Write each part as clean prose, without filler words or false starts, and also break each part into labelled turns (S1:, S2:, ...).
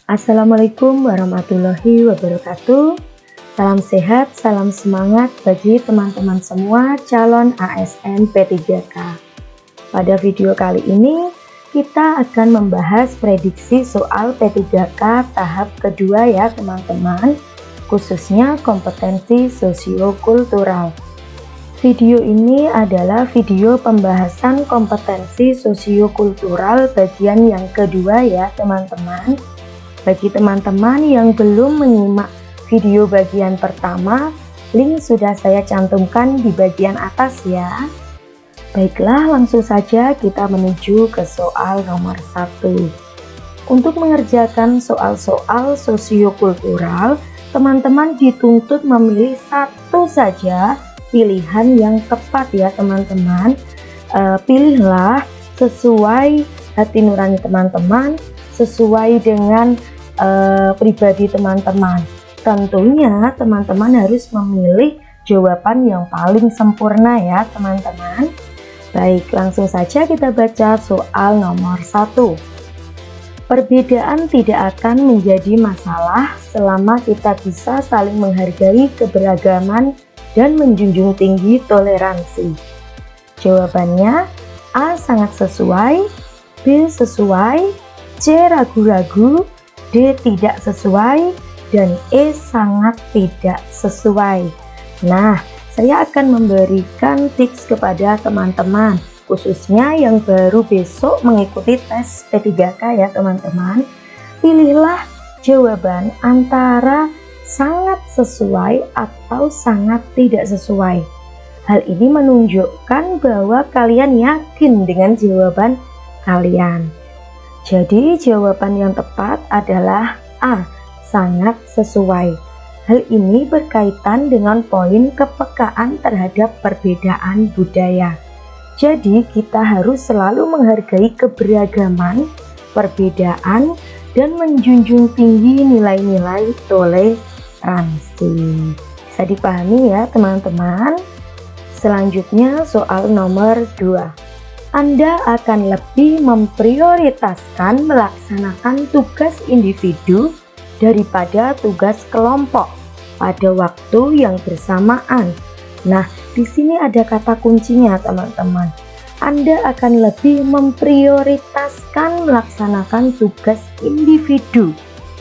S1: Assalamualaikum warahmatullahi wabarakatuh. Salam sehat, salam semangat bagi teman-teman semua calon ASN P3K. Pada video kali ini kita akan membahas prediksi soal P3K tahap kedua ya teman-teman, khususnya kompetensi sosiokultural. Video ini adalah video pembahasan kompetensi sosiokultural bagian yang kedua ya teman-teman. Bagi teman-teman yang belum menyimak video bagian pertama, link sudah saya cantumkan di bagian atas ya. Baiklah, langsung saja kita menuju ke soal nomor 1. Untuk mengerjakan soal-soal sosiokultural, teman-teman dituntut memilih satu saja pilihan yang tepat ya teman-teman. Pilihlah sesuai hati nurani teman-teman, sesuai dengan pribadi teman-teman. Tentunya teman-teman harus memilih jawaban yang paling sempurna ya teman-teman. Baik, langsung saja kita baca soal nomor 1. Perbedaan tidak akan menjadi masalah selama kita bisa saling menghargai keberagaman dan menjunjung tinggi toleransi. Jawabannya A. Sangat sesuai, B. Sesuai, C. Ragu-ragu, D. Tidak sesuai, dan E. Sangat tidak sesuai. Nah, saya akan memberikan tips kepada teman-teman, khususnya yang baru besok mengikuti tes P3K ya teman-teman. Pilihlah jawaban antara sangat sesuai atau sangat tidak sesuai. Hal ini menunjukkan bahwa kalian yakin dengan jawaban kalian. Jadi jawaban yang tepat adalah A. Sangat sesuai. Hal ini berkaitan dengan poin kepekaan terhadap perbedaan budaya. Jadi kita harus selalu menghargai keberagaman, perbedaan, dan menjunjung tinggi nilai-nilai toleransi. Bisa dipahami ya teman-teman. Selanjutnya soal nomor 2. Anda akan lebih memprioritaskan melaksanakan tugas individu daripada tugas kelompok pada waktu yang bersamaan. Nah, di sini ada kata kuncinya teman-teman. Anda akan lebih memprioritaskan melaksanakan tugas individu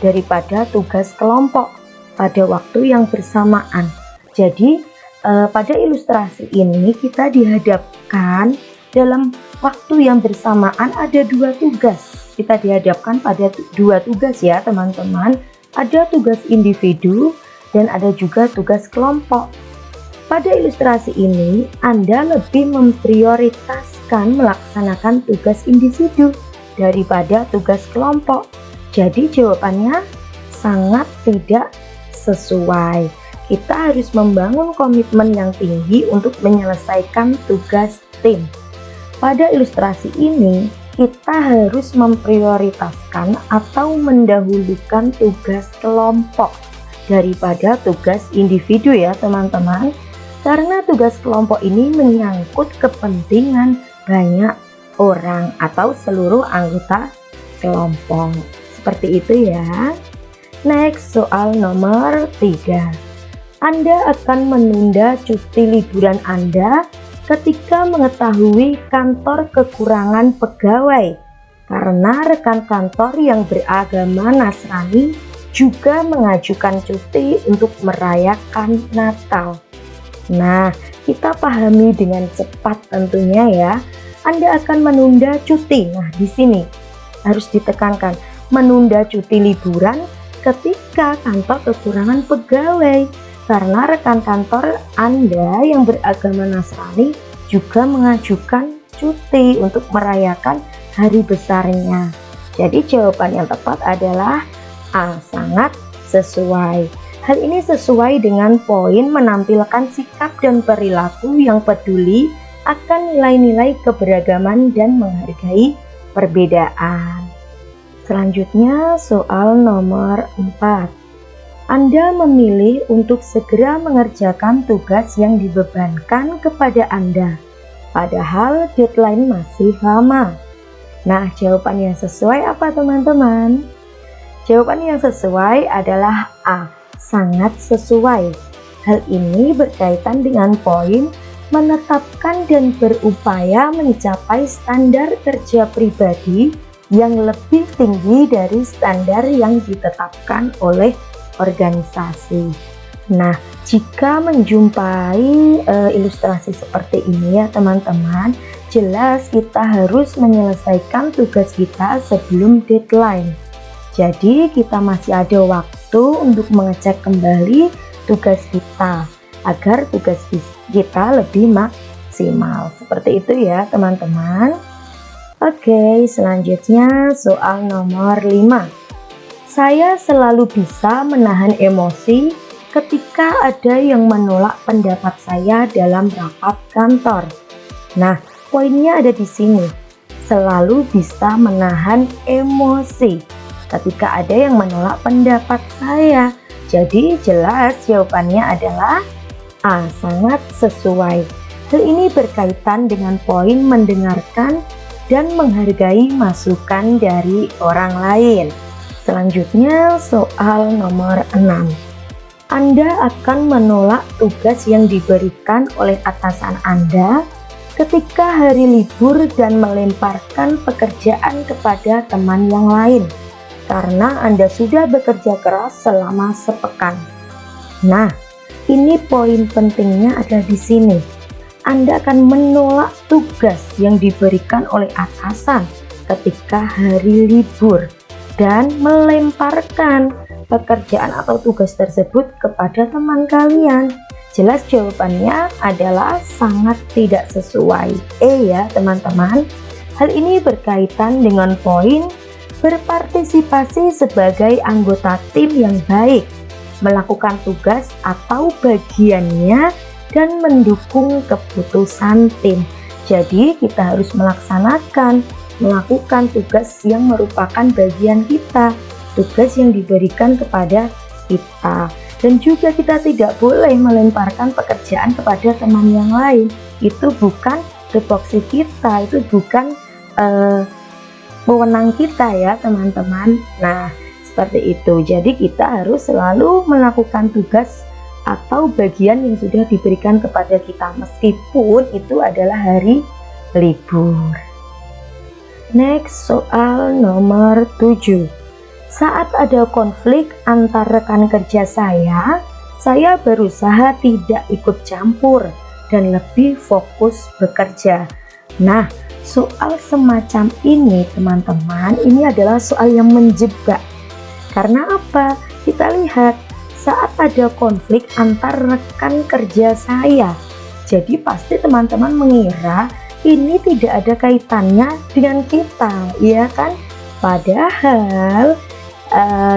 S1: daripada tugas kelompok pada waktu yang bersamaan. Jadi pada ilustrasi ini kita dihadapkan dalam waktu yang bersamaan ada dua tugas. Kita dihadapkan pada dua tugas ya teman-teman. Ada tugas individu dan ada juga tugas kelompok. Pada ilustrasi ini Anda lebih memprioritaskan melaksanakan tugas individu daripada tugas kelompok. Jadi jawabannya sangat tidak sesuai. Kita harus membangun komitmen yang tinggi untuk menyelesaikan tugas tim. Pada ilustrasi ini, kita harus memprioritaskan atau mendahulukan tugas kelompok daripada tugas individu ya teman-teman. Karena tugas kelompok ini menyangkut kepentingan banyak orang atau seluruh anggota kelompok. Seperti itu ya. Next, soal nomor 3. Anda akan menunda cuti liburan Anda ketika mengetahui kantor kekurangan pegawai karena rekan kantor yang beragama Nasrani juga mengajukan cuti untuk merayakan Natal. Nah, kita pahami dengan cepat tentunya ya. Anda akan menunda cuti. Nah, di sini harus ditekankan menunda cuti liburan ketika kantor kekurangan pegawai karena rekan kantor Anda yang beragama Nasrani juga mengajukan cuti untuk merayakan hari besarnya. Jadi jawaban yang tepat adalah A. Sangat sesuai. Hal ini sesuai dengan poin menampilkan sikap dan perilaku yang peduli akan nilai-nilai keberagaman dan menghargai perbedaan. Selanjutnya soal nomor 4. Anda memilih untuk segera mengerjakan tugas yang dibebankan kepada Anda, padahal deadline masih lama. Nah, jawaban yang sesuai apa teman-teman? Jawaban yang sesuai adalah A, sangat sesuai. Hal ini berkaitan dengan poin menetapkan dan berupaya mencapai standar kerja pribadi yang lebih tinggi dari standar yang ditetapkan oleh organisasi. Nah, jika menjumpai ilustrasi seperti ini ya teman-teman, jelas kita harus menyelesaikan tugas kita sebelum deadline. Jadi kita masih ada waktu untuk mengecek kembali tugas kita agar tugas kita lebih maksimal. Seperti itu ya teman-teman. Oke, selanjutnya soal nomor 5. Saya selalu bisa menahan emosi ketika ada yang menolak pendapat saya dalam rapat kantor. Nah, poinnya ada di sini. Selalu bisa menahan emosi ketika ada yang menolak pendapat saya. Jadi jelas jawabannya adalah A, sangat sesuai. Hal ini berkaitan dengan poin mendengarkan dan menghargai masukan dari orang lain. Selanjutnya soal nomor 6. Anda akan menolak tugas yang diberikan oleh atasan Anda ketika hari libur dan melemparkan pekerjaan kepada teman yang lain karena Anda sudah bekerja keras selama sepekan. Nah, ini poin pentingnya ada di sini. Anda akan menolak tugas yang diberikan oleh atasan ketika hari libur dan melemparkan pekerjaan atau tugas tersebut kepada teman kalian. Jelas jawabannya adalah sangat tidak sesuai. Ya teman-teman. Hal ini berkaitan dengan poin berpartisipasi sebagai anggota tim yang baik, melakukan tugas atau bagiannya dan mendukung keputusan tim. Jadi kita harus melakukan tugas yang merupakan bagian kita, tugas yang diberikan kepada kita. Dan juga kita tidak boleh melemparkan pekerjaan kepada teman yang lain. Itu bukan tupoksi kita, itu bukan wewenang kita ya teman-teman. Nah, seperti itu. Jadi kita harus selalu melakukan tugas atau bagian yang sudah diberikan kepada kita meskipun itu adalah hari libur. Next, soal nomor 7. Saat ada konflik antar rekan kerja saya berusaha tidak ikut campur dan lebih fokus bekerja. Nah, soal semacam ini teman-teman, ini adalah soal yang menjebak. Karena apa? Kita lihat saat ada konflik antar rekan kerja saya. Jadi pasti teman-teman mengira ini tidak ada kaitannya dengan kita, ya kan? Padahal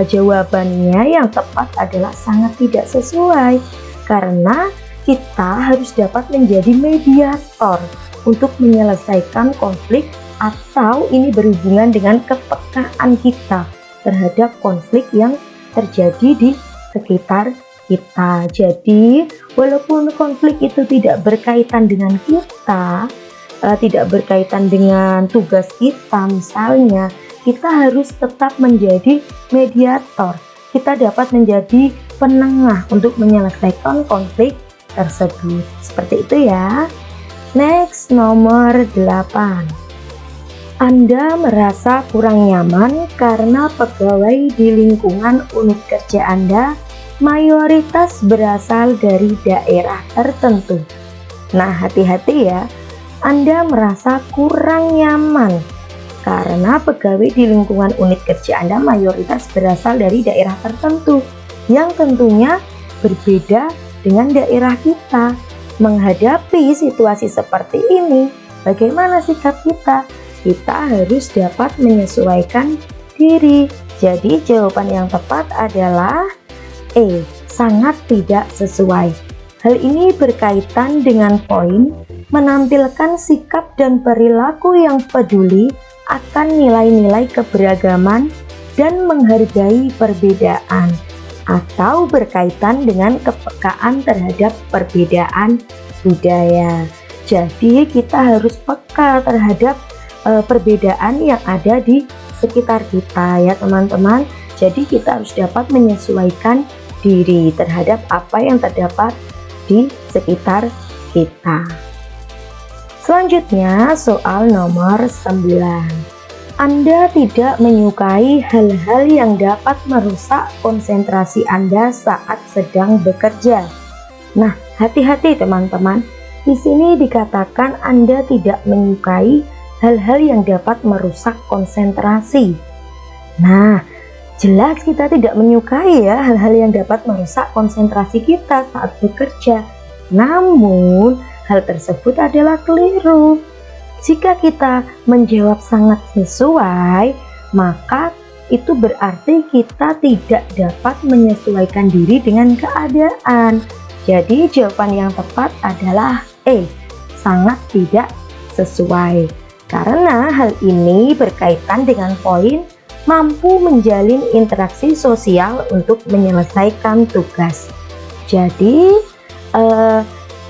S1: jawabannya yang tepat adalah sangat tidak sesuai. Karena kita harus dapat menjadi mediator untuk menyelesaikan konflik atau ini berhubungan dengan kepekaan kita terhadap konflik yang terjadi di sekitar kita. Jadi walaupun konflik itu tidak berkaitan dengan kita, tidak berkaitan dengan tugas kita misalnya, kita harus tetap menjadi mediator. Kita dapat menjadi penengah untuk menyelesaikan konflik tersebut. Seperti itu ya. Next, nomor 8. Anda merasa kurang nyaman karena pegawai di lingkungan unit kerja Anda mayoritas berasal dari daerah tertentu. Nah, hati-hati ya. Anda merasa kurang nyaman karena pegawai di lingkungan unit kerja Anda mayoritas berasal dari daerah tertentu yang tentunya berbeda dengan daerah kita. Menghadapi situasi seperti ini, bagaimana sikap kita? Kita harus dapat menyesuaikan diri. Jadi jawaban yang tepat adalah E, sangat tidak sesuai. Hal ini berkaitan dengan poin menampilkan sikap dan perilaku yang peduli akan nilai-nilai keberagaman dan menghargai perbedaan, atau berkaitan dengan kepekaan terhadap perbedaan budaya. Jadi kita harus peka terhadap perbedaan yang ada di sekitar kita ya teman-teman. Jadi kita harus dapat menyesuaikan diri terhadap apa yang terdapat di sekitar kita. Selanjutnya soal nomor 9. Anda tidak menyukai hal-hal yang dapat merusak konsentrasi Anda saat sedang bekerja. Nah, hati-hati teman-teman. Di sini dikatakan Anda tidak menyukai hal-hal yang dapat merusak konsentrasi. Nah, jelas kita tidak menyukai ya hal-hal yang dapat merusak konsentrasi kita saat bekerja. Namun, hal tersebut adalah keliru. Jika kita menjawab sangat sesuai, maka itu berarti kita tidak dapat menyesuaikan diri dengan keadaan. Jadi jawaban yang tepat adalah E, sangat tidak sesuai. Karena hal ini berkaitan dengan poin mampu menjalin interaksi sosial untuk menyelesaikan tugas. Jadi,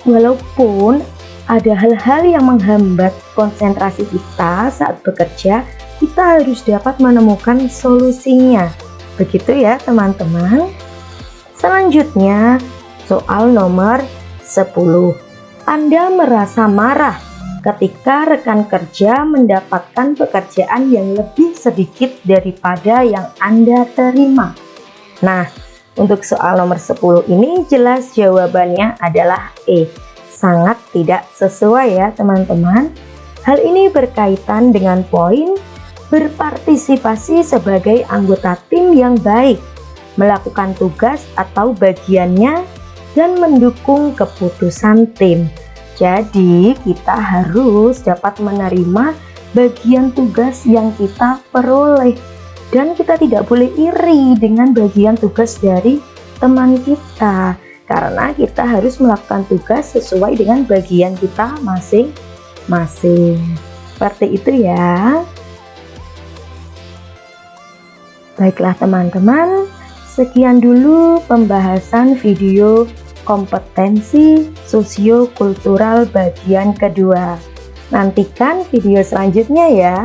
S1: walaupun ada hal-hal yang menghambat konsentrasi kita saat bekerja, kita harus dapat menemukan solusinya. Begitu ya teman-teman. Selanjutnya, soal nomor 10. Anda merasa marah ketika rekan kerja mendapatkan pekerjaan yang lebih sedikit daripada yang Anda terima. Nah, untuk soal nomor 10 ini jelas jawabannya adalah E. Sangat tidak sesuai ya teman-teman. Hal ini berkaitan dengan poin berpartisipasi sebagai anggota tim yang baik, melakukan tugas atau bagiannya, dan mendukung keputusan tim. Jadi kita harus dapat menerima bagian tugas yang kita peroleh, dan kita tidak boleh iri dengan bagian tugas dari teman kita. Karena kita harus melakukan tugas sesuai dengan bagian kita masing-masing. Seperti itu ya. Baiklah teman-teman, sekian dulu pembahasan video kompetensi sosiokultural bagian kedua. Nantikan video selanjutnya ya.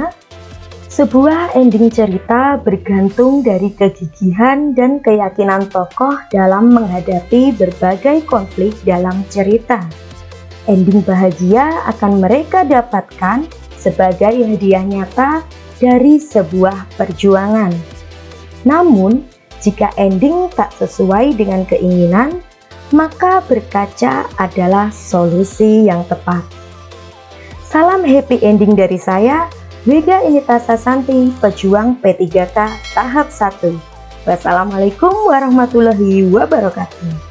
S1: Sebuah ending cerita bergantung dari kegigihan dan keyakinan tokoh dalam menghadapi berbagai konflik dalam cerita. Ending bahagia akan mereka dapatkan sebagai hadiah nyata dari sebuah perjuangan. Namun, jika ending tak sesuai dengan keinginan, maka berkaca adalah solusi yang tepat. Salam happy ending dari saya, Wega Initasa Santi, pejuang P3K tahap 1. Wassalamualaikum warahmatullahi wabarakatuh.